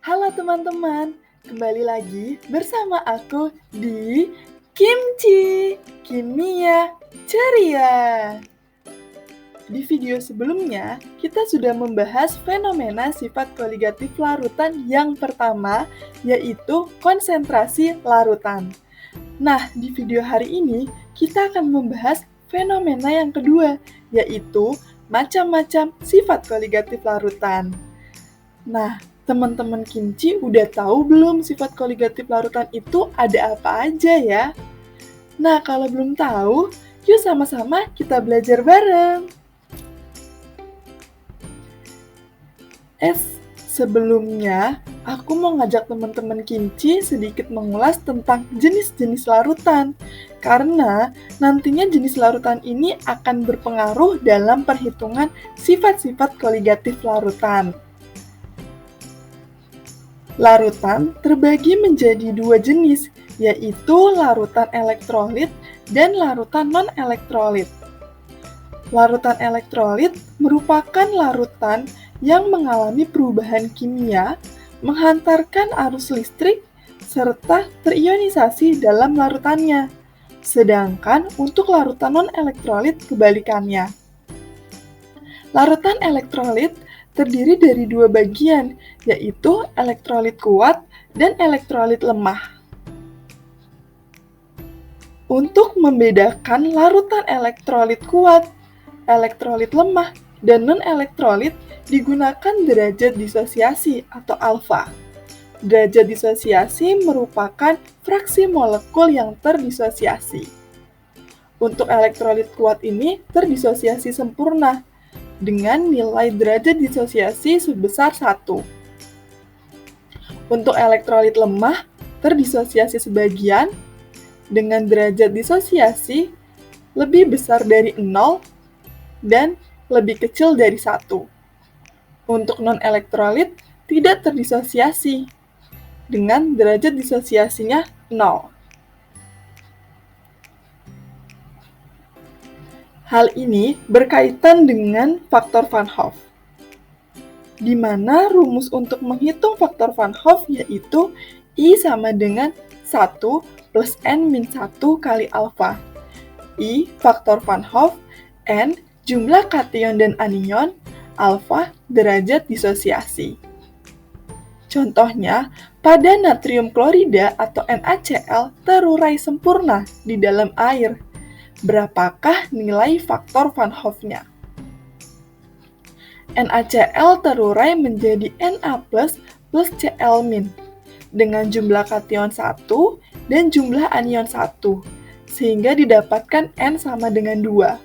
Halo teman-teman, kembali lagi bersama aku di Kimchi, Kimia Ceria. Di video sebelumnya, kita sudah membahas fenomena sifat koligatif larutan yang pertama, yaitu konsentrasi larutan. Nah, di video hari ini, kita akan membahas fenomena yang kedua, yaitu macam-macam sifat koligatif larutan. Nah, teman-teman Kimchi udah tahu belum sifat koligatif larutan itu ada apa aja ya? Nah, kalau belum tahu, yuk sama-sama kita belajar bareng. Sebelumnya, aku mau ngajak teman-teman Kimchi sedikit mengulas tentang jenis-jenis larutan. Karena nantinya jenis larutan ini akan berpengaruh dalam perhitungan sifat-sifat koligatif larutan. Larutan terbagi menjadi dua jenis, yaitu larutan elektrolit dan larutan non-elektrolit. Larutan elektrolit merupakan larutan yang mengalami perubahan kimia, menghantarkan arus listrik, serta terionisasi dalam larutannya. Sedangkan untuk larutan non-elektrolit kebalikannya. Larutan elektrolit terdiri dari dua bagian, yaitu elektrolit kuat dan elektrolit lemah. Untuk membedakan larutan elektrolit kuat, elektrolit lemah, dan non-elektrolit digunakan derajat disosiasi atau alfa. Derajat disosiasi merupakan fraksi molekul yang terdisosiasi. Untuk elektrolit kuat ini terdisosiasi sempurna dengan nilai derajat disosiasi sebesar 1. Untuk elektrolit lemah terdisosiasi sebagian dengan derajat disosiasi lebih besar dari 0 dan lebih kecil dari 1. Untuk non-elektrolit tidak terdisosiasi dengan derajat disosiasinya 0. Hal ini berkaitan dengan faktor Van Hoff, di mana rumus untuk menghitung faktor Van Hoff yaitu I sama dengan 1 plus N-1 kali alfa. I faktor Van Hoff, N jumlah kation dan anion, alfa derajat disosiasi. Contohnya, pada natrium klorida atau NaCl terurai sempurna di dalam air. Berapakah nilai faktor Van Hoff-nya? NaCl terurai menjadi Na plus Cl- dengan jumlah kation 1 dan jumlah anion 1, sehingga didapatkan N sama dengan 2.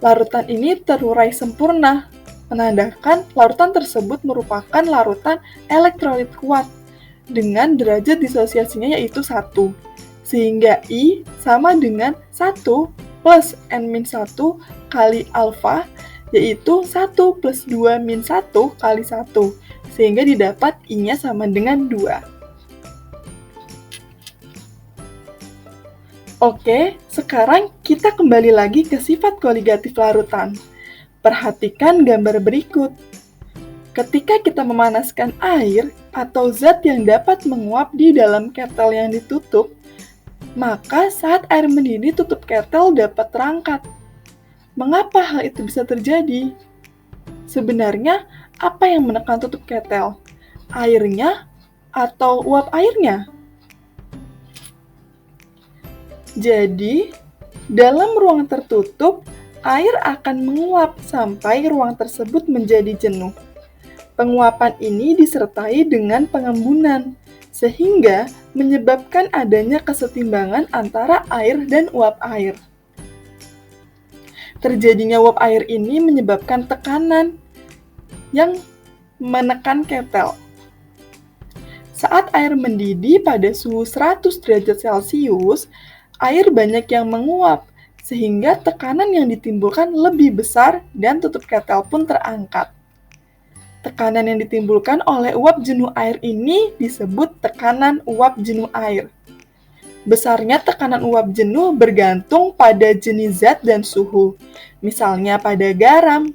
Larutan ini terurai sempurna, menandakan larutan tersebut merupakan larutan elektrolit kuat dengan derajat disosiasinya yaitu 1, sehingga I sama dengan 1 plus N-1 kali alfa, yaitu 1 plus 2 min 1 kali 1, sehingga didapat I-nya sama dengan 2. Oke, sekarang kita kembali lagi ke sifat koligatif larutan. Perhatikan gambar berikut. Ketika kita memanaskan air atau zat yang dapat menguap di dalam ketel yang ditutup, maka saat air mendidih tutup ketel dapat terangkat. Mengapa hal itu bisa terjadi? Sebenarnya, apa yang menekan tutup ketel? Airnya atau uap airnya? Jadi, dalam ruang tertutup, air akan menguap sampai ruang tersebut menjadi jenuh. Penguapan ini disertai dengan pengembunan, sehingga menyebabkan adanya kesetimbangan antara air dan uap air. Terjadinya uap air ini menyebabkan tekanan yang menekan ketel. Saat air mendidih pada suhu 100 derajat Celcius, air banyak yang menguap, sehingga tekanan yang ditimbulkan lebih besar dan tutup ketel pun terangkat. Tekanan yang ditimbulkan oleh uap jenuh air ini disebut tekanan uap jenuh air. Besarnya tekanan uap jenuh bergantung pada jenis zat dan suhu. Misalnya pada garam,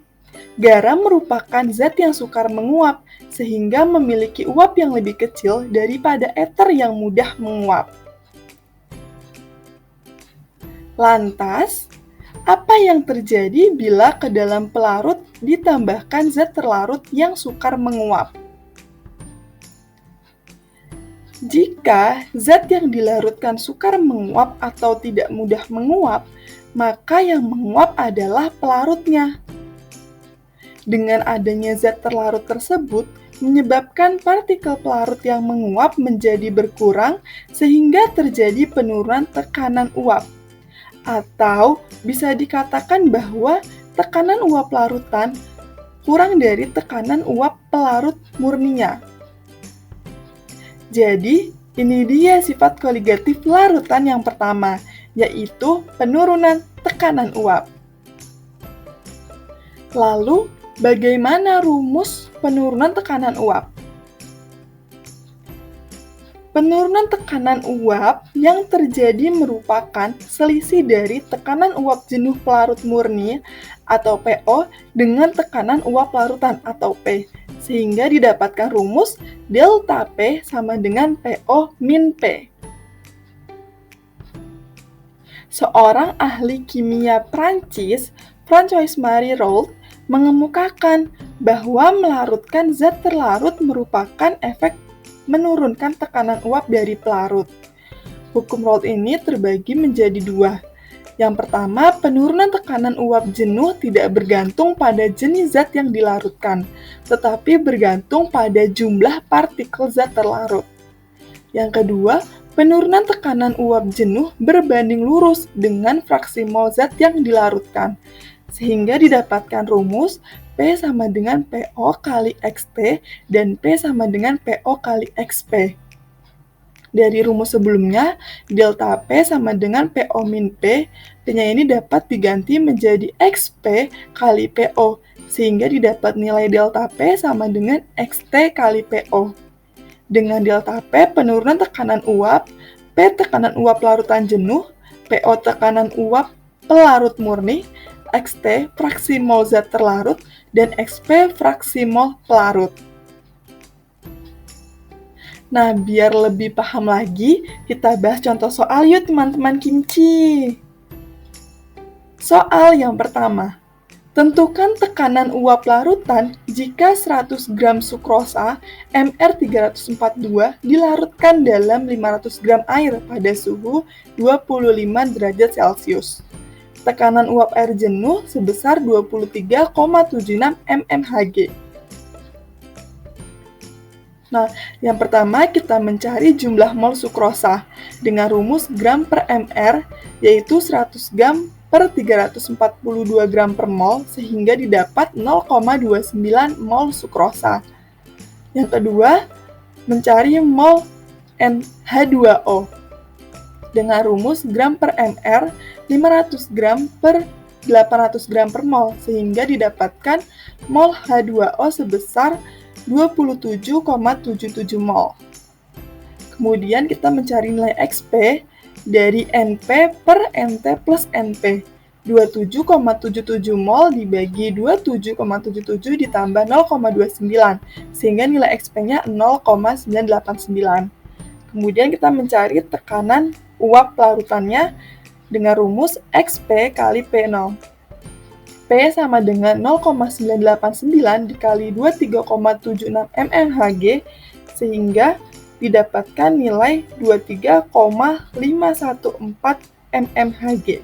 Garam merupakan zat yang sukar menguap, sehingga memiliki uap yang lebih kecil daripada ether yang mudah menguap. Lantas, apa yang terjadi bila ke dalam pelarut ditambahkan zat terlarut yang sukar menguap? Jika zat yang dilarutkan sukar menguap atau tidak mudah menguap, maka yang menguap adalah pelarutnya. Dengan adanya zat terlarut tersebut, menyebabkan partikel pelarut yang menguap menjadi berkurang sehingga terjadi penurunan tekanan uap. Atau bisa dikatakan bahwa tekanan uap larutan kurang dari tekanan uap pelarut murninya. Jadi, ini dia sifat koligatif larutan yang pertama, yaitu penurunan tekanan uap. Lalu, bagaimana rumus penurunan tekanan uap? Penurunan tekanan uap yang terjadi merupakan selisih dari tekanan uap jenuh pelarut murni atau PO dengan tekanan uap larutan atau P, sehingga didapatkan rumus delta P sama dengan PO min P. Seorang ahli kimia Prancis, François-Marie Raoult, mengemukakan bahwa melarutkan zat terlarut merupakan efek menurunkan tekanan uap dari pelarut. Hukum Raoult ini terbagi menjadi dua. Yang pertama, penurunan tekanan uap jenuh tidak bergantung pada jenis zat yang dilarutkan, tetapi bergantung pada jumlah partikel zat terlarut. Yang kedua, penurunan tekanan uap jenuh berbanding lurus dengan fraksi mol zat yang dilarutkan, sehingga didapatkan rumus P sama dengan PO kali XT dan P sama dengan PO kali XP. Dari rumus sebelumnya, delta P sama dengan PO min P, P-nya ini dapat diganti menjadi XP kali PO, sehingga didapat nilai delta P sama dengan XT kali PO. Dengan delta P penurunan tekanan uap, P tekanan uap larutan jenuh, PO tekanan uap pelarut murni, XT fraksi mol zat terlarut, dan XP fraksi mol pelarut. Nah, biar lebih paham lagi, kita bahas contoh soal yuk teman-teman kimchi. Soal yang pertama, tentukan tekanan uap larutan jika 100 gram sukrosa Mr342 dilarutkan dalam 500 gram air pada suhu 25 derajat Celcius. Tekanan uap air jenuh sebesar 23,76 mmHg. Nah, yang pertama kita mencari jumlah mol sukrosa dengan rumus gram per mr, yaitu 100 gram per 342 gram per mol, sehingga didapat 0,29 mol sukrosa. Yang kedua, mencari mol NH2O dengan rumus gram per mr 500 gram per 800 gram per mol, sehingga didapatkan mol H2O sebesar 27,77 mol. Kemudian kita mencari nilai XP dari NP per NT plus NP. 27,77 mol dibagi 27,77 ditambah 0,29, sehingga nilai XP-nya 0,989. Kemudian kita mencari tekanan uap larutannya dengan rumus XP kali P0. P sama dengan 0,989 dikali 23,76 mmHg, sehingga didapatkan nilai 23,514 mmHg.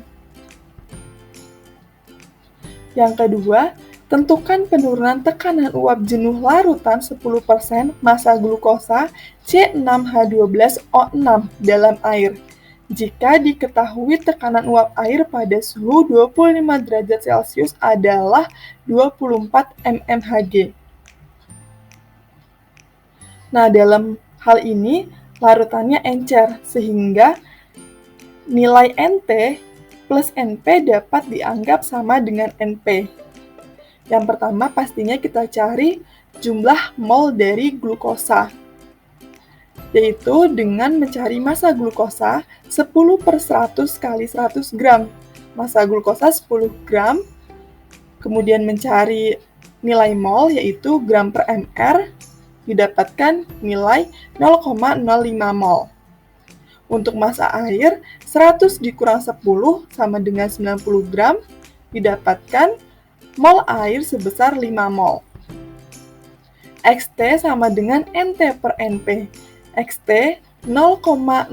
Yang kedua, tentukan penurunan tekanan uap jenuh larutan 10% massa glukosa C6H12O6 dalam air. Jika diketahui tekanan uap air pada suhu 25 derajat Celcius adalah 24 mmHg. Nah, dalam hal ini larutannya encer, sehingga nilai NT plus NP dapat dianggap sama dengan NP. Yang pertama pastinya kita cari jumlah mol dari glukosa, yaitu dengan mencari massa glukosa 10 per 100 kali 100 gram. Massa glukosa 10 gram kemudian mencari nilai mol yaitu gram per mr, didapatkan nilai 0,05 mol. Untuk massa air, 100 dikurang 10 sama dengan 90 gram, didapatkan mol air sebesar 5 mol. XT sama dengan NT per NP. XT 0,05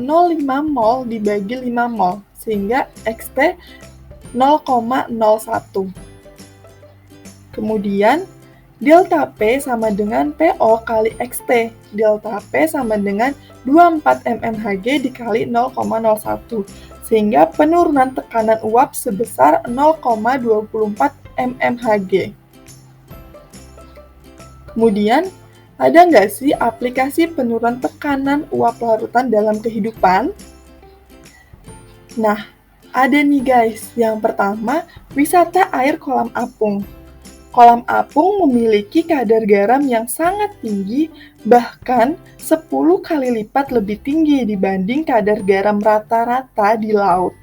mol dibagi 5 mol, sehingga XT 0,01. Kemudian, delta P sama dengan PO kali XT. Delta P sama dengan 24 mmHg dikali 0,01, sehingga penurunan tekanan uap sebesar 0,24 mmHg. Kemudian, ada nggak sih aplikasi penurunan tekanan uap larutan dalam kehidupan? Nah, ada nih guys. Yang pertama, wisata air kolam apung. Kolam apung memiliki kadar garam yang sangat tinggi, bahkan 10 kali lipat lebih tinggi dibanding kadar garam rata-rata di laut.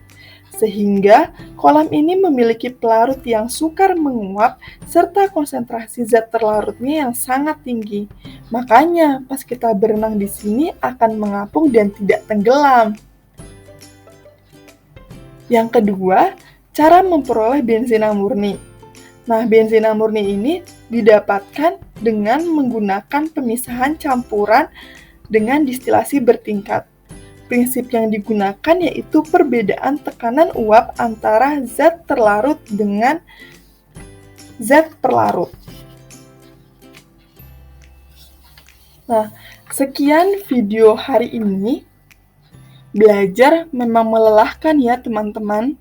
Sehingga kolam ini memiliki pelarut yang sukar menguap serta konsentrasi zat terlarutnya yang sangat tinggi. Makanya pas kita berenang di sini akan mengapung dan tidak tenggelam. Yang kedua, cara memperoleh benzina murni. Nah, benzina murni ini didapatkan dengan menggunakan pemisahan campuran dengan distilasi bertingkat. Prinsip yang digunakan yaitu perbedaan tekanan uap antara zat terlarut dengan zat pelarut. Nah, sekian video hari ini. Belajar memang melelahkan ya teman-teman.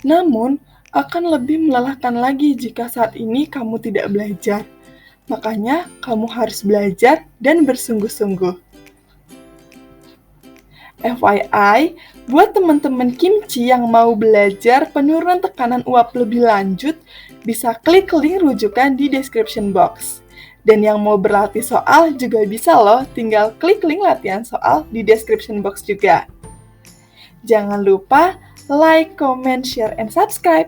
Namun, akan lebih melelahkan lagi jika saat ini kamu tidak belajar. Makanya, kamu harus belajar dan bersungguh-sungguh. FYI, buat teman-teman kimchi yang mau belajar penurunan tekanan uap lebih lanjut, bisa klik link rujukan di description box. Dan yang mau berlatih soal juga bisa loh, tinggal klik link latihan soal di description box juga. Jangan lupa like, comment, share, and subscribe.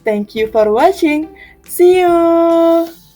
Thank you for watching. See you!